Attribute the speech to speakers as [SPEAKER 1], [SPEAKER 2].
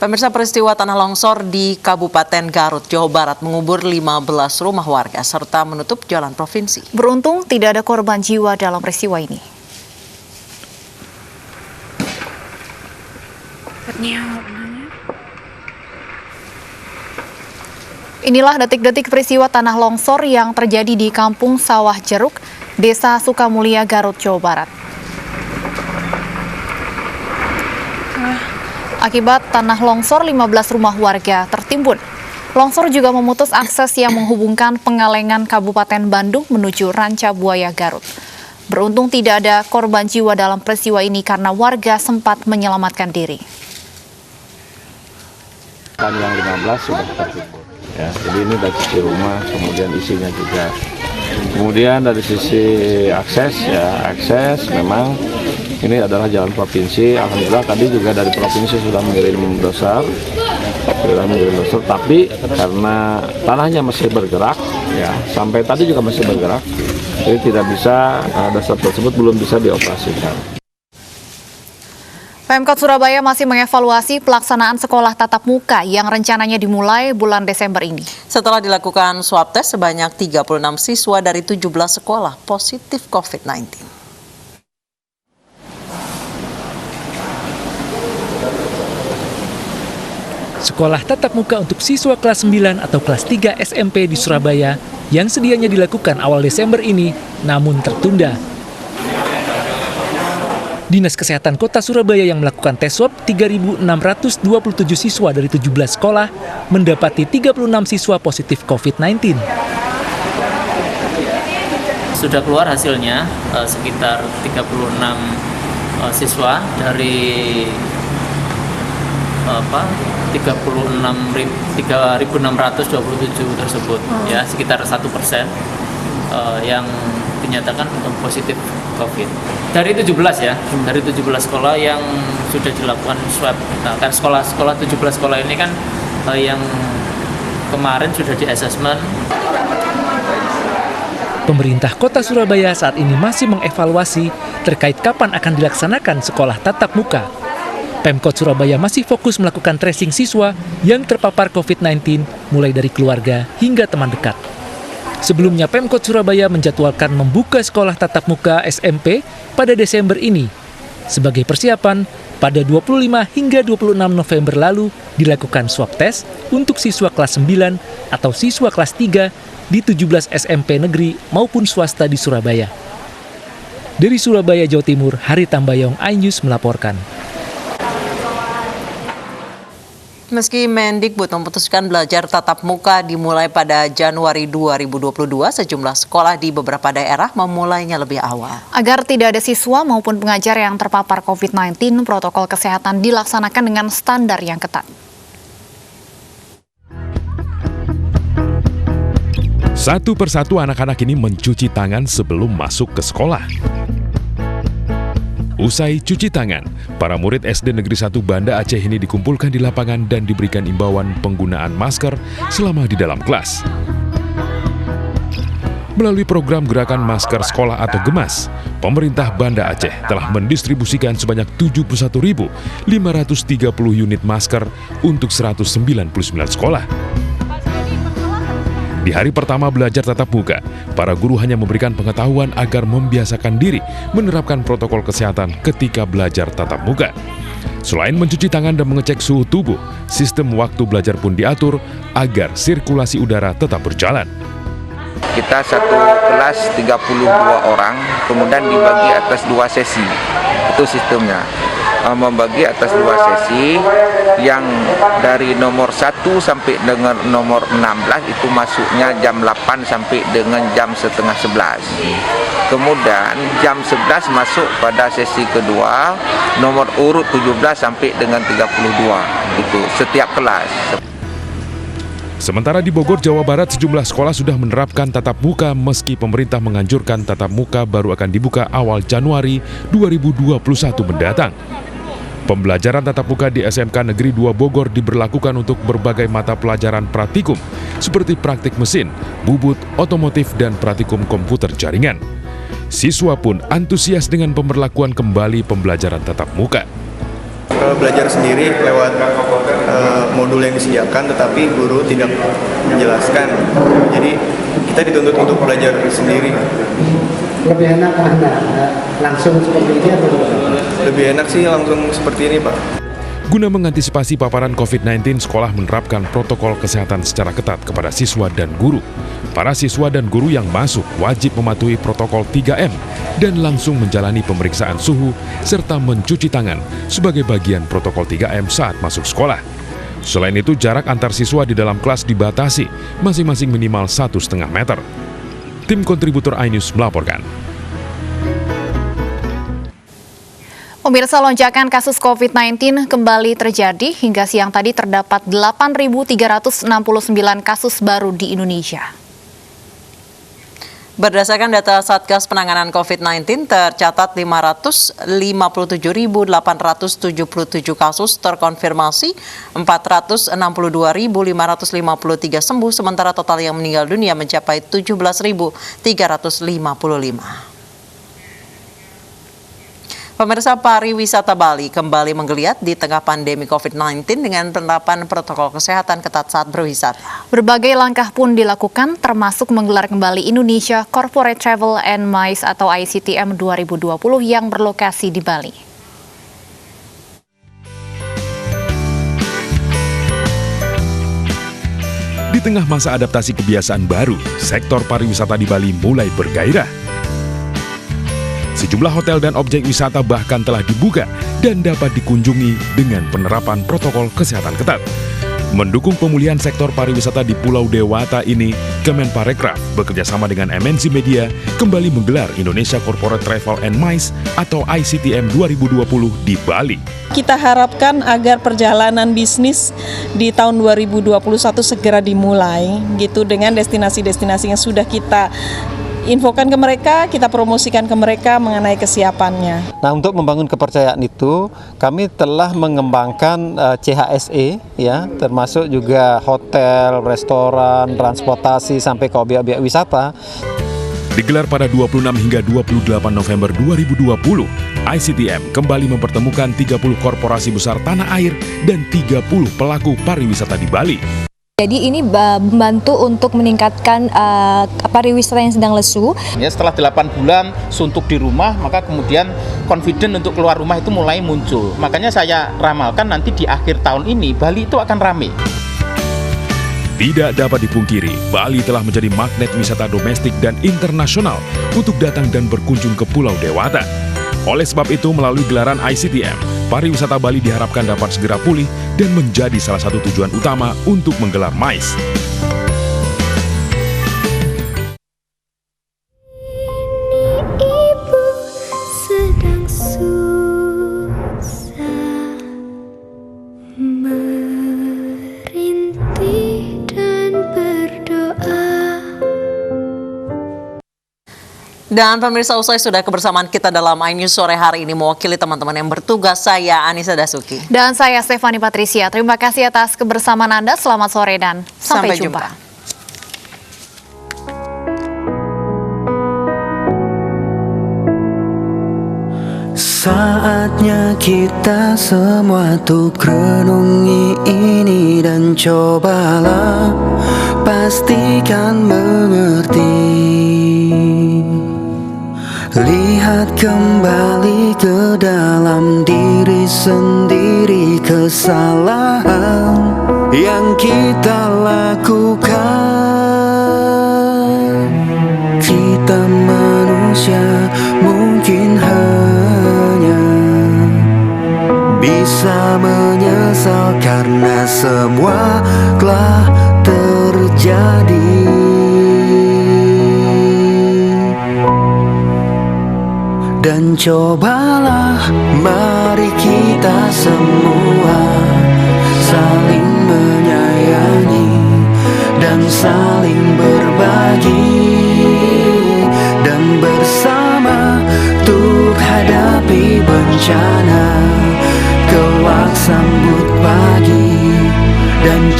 [SPEAKER 1] Pemirsa, peristiwa tanah longsor di Kabupaten Garut, Jawa Barat mengubur 15 rumah warga serta menutup jalan provinsi.
[SPEAKER 2] Beruntung tidak ada korban jiwa dalam peristiwa ini. Inilah detik-detik peristiwa tanah longsor yang terjadi di Kampung Sawah Jeruk, Desa Sukamulya, Garut, Jawa Barat. Akibat tanah longsor, 15 rumah warga tertimbun. Longsor juga memutus akses yang menghubungkan Pengalengan Kabupaten Bandung menuju Ranca Buaya, Garut. Beruntung tidak ada korban jiwa dalam peristiwa ini karena warga sempat menyelamatkan diri.
[SPEAKER 3] Yang 15 sudah tertimbun. Ya, jadi ini dari sisi rumah, kemudian isinya juga. Kemudian dari sisi akses memang ini adalah jalan provinsi. Alhamdulillah tadi juga dari provinsi sudah mengirim doser, tapi karena tanahnya masih bergerak, ya sampai tadi juga masih bergerak, jadi tidak bisa doser tersebut belum bisa dioperasikan.
[SPEAKER 2] Pemkot Surabaya masih mengevaluasi pelaksanaan sekolah tatap muka yang rencananya dimulai bulan Desember ini.
[SPEAKER 1] Setelah dilakukan swab tes, sebanyak 36 siswa dari 17 sekolah positif COVID-19.
[SPEAKER 4] Sekolah tatap muka untuk siswa kelas 9 atau kelas 3 SMP di Surabaya yang sedianya dilakukan awal Desember ini, namun tertunda. Dinas Kesehatan Kota Surabaya yang melakukan tes swab 3.627 siswa dari 17 sekolah mendapati 36 siswa positif COVID-19.
[SPEAKER 5] Sudah keluar hasilnya sekitar 36 siswa dari 3.627 tersebut, ya sekitar 1% yang dinyatakan positif COVID. Dari 17 ya, dari 17 sekolah yang sudah dilakukan swab. Nah, kan sekolah 17 sekolah ini kan yang kemarin sudah di assessment.
[SPEAKER 4] Pemerintah Kota Surabaya saat ini masih mengevaluasi terkait kapan akan dilaksanakan sekolah tatap muka. Pemkot Surabaya masih fokus melakukan tracing siswa yang terpapar COVID-19 mulai dari keluarga hingga teman dekat. Sebelumnya Pemkot Surabaya menjadwalkan membuka sekolah tatap muka SMP pada Desember ini. Sebagai persiapan, pada 25 hingga 26 November lalu dilakukan swab test untuk siswa kelas 9 atau siswa kelas 3 di 17 SMP negeri maupun swasta di Surabaya. Dari Surabaya, Jawa Timur, Hari Tambayong, iNews melaporkan.
[SPEAKER 1] Meski Mendikbud memutuskan belajar tatap muka dimulai pada Januari 2022, sejumlah sekolah di beberapa daerah memulainya lebih awal.
[SPEAKER 2] Agar tidak ada siswa maupun pengajar yang terpapar COVID-19, protokol kesehatan dilaksanakan dengan standar yang ketat.
[SPEAKER 6] Satu persatu anak-anak ini mencuci tangan sebelum masuk ke sekolah. Usai cuci tangan, para murid SD Negeri 1 Banda Aceh ini dikumpulkan di lapangan dan diberikan imbauan penggunaan masker selama di dalam kelas. Melalui program Gerakan Masker Sekolah atau GEMAS, pemerintah Banda Aceh telah mendistribusikan sebanyak 71.530 unit masker untuk 199 sekolah. Di hari pertama belajar tatap muka, para guru hanya memberikan pengetahuan agar membiasakan diri menerapkan protokol kesehatan ketika belajar tatap muka. Selain mencuci tangan dan mengecek suhu tubuh, sistem waktu belajar pun diatur agar sirkulasi udara tetap berjalan.
[SPEAKER 7] Kita satu kelas 32 orang, kemudian dibagi atas 2 sesi. Itu sistemnya. Membagi atas 2 sesi, yang dari nomor 1 sampai dengan nomor 16 itu masuknya jam 8 sampai dengan jam setengah 11. Kemudian jam 11 masuk pada sesi kedua, nomor urut 17 sampai dengan 32, itu setiap kelas.
[SPEAKER 6] Sementara di Bogor, Jawa Barat, sejumlah sekolah sudah menerapkan tatap muka meski pemerintah menganjurkan tatap muka baru akan dibuka awal Januari 2021 mendatang. Pembelajaran tatap muka di SMK Negeri 2 Bogor diberlakukan untuk berbagai mata pelajaran praktikum seperti praktik mesin, bubut, otomotif, dan praktikum komputer jaringan. Siswa pun antusias dengan pemberlakuan kembali pembelajaran tatap muka.
[SPEAKER 8] Belajar sendiri lewat modul yang disediakan, tetapi guru tidak menjelaskan. Jadi kita dituntut untuk belajar sendiri.
[SPEAKER 9] Lebih enak mana? Langsung seperti ini atau
[SPEAKER 8] Lebih enak sih langsung seperti ini, Pak.
[SPEAKER 6] Guna mengantisipasi paparan COVID-19, sekolah menerapkan protokol kesehatan secara ketat kepada siswa dan guru. Para siswa dan guru yang masuk wajib mematuhi protokol 3M dan langsung menjalani pemeriksaan suhu serta mencuci tangan sebagai bagian protokol 3M saat masuk sekolah. Selain itu, jarak antar siswa di dalam kelas dibatasi, masing-masing minimal 1,5 meter. Tim kontributor iNews melaporkan.
[SPEAKER 2] Pemirsa, lonjakan kasus COVID-19 kembali terjadi. Hingga siang tadi terdapat 8.369 kasus baru di Indonesia.
[SPEAKER 1] Berdasarkan data Satgas Penanganan COVID-19, tercatat 557.877 kasus terkonfirmasi, 462.553 sembuh, sementara total yang meninggal dunia mencapai 17.355. Pemirsa, pariwisata Bali kembali menggeliat di tengah pandemi COVID-19 dengan penerapan protokol kesehatan ketat saat berwisata.
[SPEAKER 2] Berbagai langkah pun dilakukan, termasuk menggelar kembali Indonesia Corporate Travel and MICE atau ICTM 2020 yang berlokasi di Bali.
[SPEAKER 6] Di tengah masa adaptasi kebiasaan baru, sektor pariwisata di Bali mulai bergairah. Sejumlah hotel dan objek wisata bahkan telah dibuka dan dapat dikunjungi dengan penerapan protokol kesehatan ketat. Mendukung pemulihan sektor pariwisata di Pulau Dewata ini, Kemenparekraf bekerjasama dengan MNC Media kembali menggelar Indonesia Corporate Travel and MICE atau ICTM 2020 di Bali.
[SPEAKER 10] Kita harapkan agar perjalanan bisnis di tahun 2021 segera dimulai gitu dengan destinasi-destinasi yang sudah kita infokan ke mereka, kita promosikan ke mereka mengenai kesiapannya.
[SPEAKER 11] Nah, untuk membangun kepercayaan itu, kami telah mengembangkan CHSE, ya, termasuk juga hotel, restoran, transportasi sampai ke objek-objek wisata.
[SPEAKER 6] Digelar pada 26 hingga 28 November 2020, ICTM kembali mempertemukan 30 korporasi besar tanah air dan 30 pelaku pariwisata di Bali.
[SPEAKER 12] Jadi ini membantu untuk meningkatkan pariwisata yang sedang lesu.
[SPEAKER 13] Ya, setelah 8 bulan suntuk di rumah, maka kemudian confident untuk keluar rumah itu mulai muncul. Makanya saya ramalkan nanti di akhir tahun ini Bali itu akan ramai.
[SPEAKER 6] Tidak dapat dipungkiri, Bali telah menjadi magnet wisata domestik dan internasional untuk datang dan berkunjung ke Pulau Dewata. Oleh sebab itu, melalui gelaran ICTM, pariwisata Bali diharapkan dapat segera pulih dan menjadi salah satu tujuan utama untuk menggelar MICE.
[SPEAKER 14] Ibu sedang susah merintih dan berdoa.
[SPEAKER 1] Dan pemirsa, usai sudah kebersamaan kita dalam iNews sore hari ini, mewakili teman-teman yang bertugas, saya Anissa Dasuki.
[SPEAKER 2] Dan saya Stefani Patricia. Terima kasih atas kebersamaan Anda. Selamat sore dan sampai jumpa.
[SPEAKER 15] Saatnya kita semua tuh renungi ini dan cobalah pastikan mengerti. Lihat kembali ke dalam diri sendiri kesalahan yang kita lakukan. Kita manusia mungkin hanya bisa menyesal karena semua telah terjadi. Dan cobalah mari kita semua saling menyayangi dan saling berbagi, dan bersama untuk hadapi bencana kelak sambut pagi dan